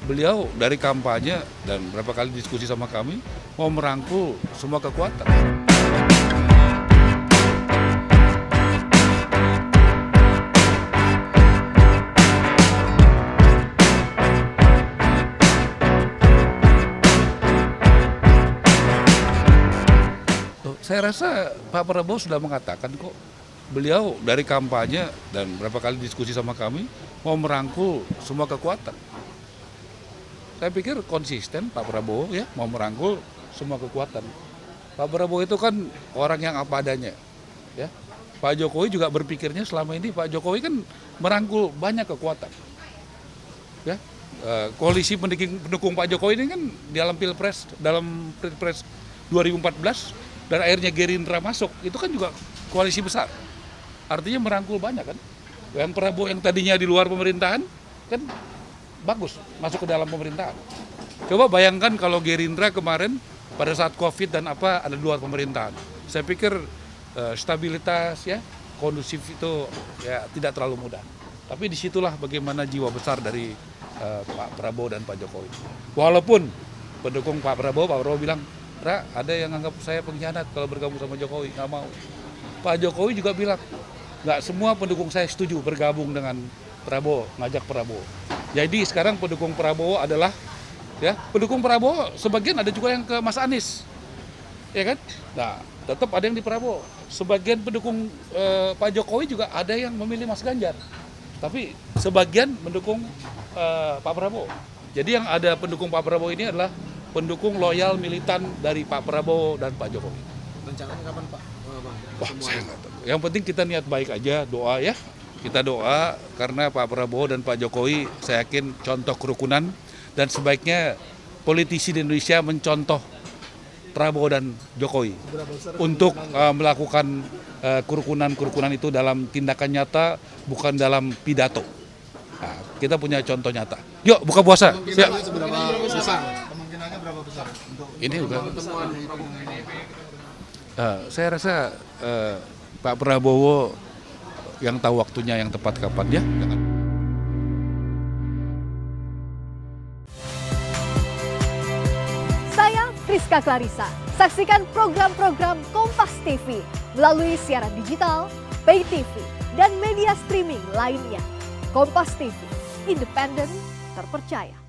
beliau dari kampanye dan berapa kali diskusi sama kami mau merangkul semua kekuatan. Saya rasa Pak Prabowo sudah mengatakan kok, beliau dari kampanye dan berapa kali diskusi sama kami mau merangkul semua kekuatan. Saya pikir konsisten Pak Prabowo ya mau merangkul semua kekuatan. Pak Prabowo itu kan orang yang apa adanya, ya. Pak Jokowi juga berpikirnya selama ini Pak Jokowi kan merangkul banyak kekuatan, ya. Koalisi pendukung Pak Jokowi ini kan dalam pilpres 2014 dan akhirnya Gerindra masuk, itu kan juga koalisi besar. Artinya merangkul banyak kan. Yang Prabowo yang tadinya di luar pemerintahan kan bagus masuk ke dalam pemerintahan. Coba bayangkan kalau Gerindra kemarin pada saat Covid dan apa ada di luar pemerintahan. Saya pikir stabilitas ya kondusif itu ya tidak terlalu mudah. Tapi disitulah bagaimana jiwa besar dari Pak Prabowo dan Pak Jokowi. Walaupun pendukung Pak Prabowo bilang, "Ra, ada yang anggap saya pengkhianat kalau bergabung sama Jokowi, nggak mau." Pak Jokowi juga bilang, nggak semua pendukung saya setuju bergabung dengan Prabowo, ngajak Prabowo. Jadi sekarang pendukung Prabowo adalah, ya pendukung Prabowo sebagian ada juga yang ke Mas Anies, ya kan? Nah, tetap ada yang di Prabowo. Sebagian pendukung Pak Jokowi juga ada yang memilih Mas Ganjar, tapi sebagian mendukung Pak Prabowo. Jadi yang ada pendukung Pak Prabowo ini adalah pendukung loyal militan dari Pak Prabowo dan Pak Jokowi. Rencananya kapan Pak? Wah, saya nggak tahu. Yang penting kita niat baik aja, doa ya. Kita doa karena Pak Prabowo dan Pak Jokowi saya yakin contoh kerukunan dan sebaiknya politisi di Indonesia mencontoh Prabowo dan Jokowi untuk melakukan kerukunan itu dalam tindakan nyata, bukan dalam pidato. Nah, kita punya contoh nyata. Yuk buka puasa. Siap. Kemungkinannya berapa besar untuk Ini udah. pertemuan Saya rasa Pak Prabowo yang tahu waktunya yang tepat kapan ya. Saya Friska Clarissa. Saksikan program-program Kompas TV melalui siaran digital, pay TV, dan media streaming lainnya. Kompas TV, independen, terpercaya.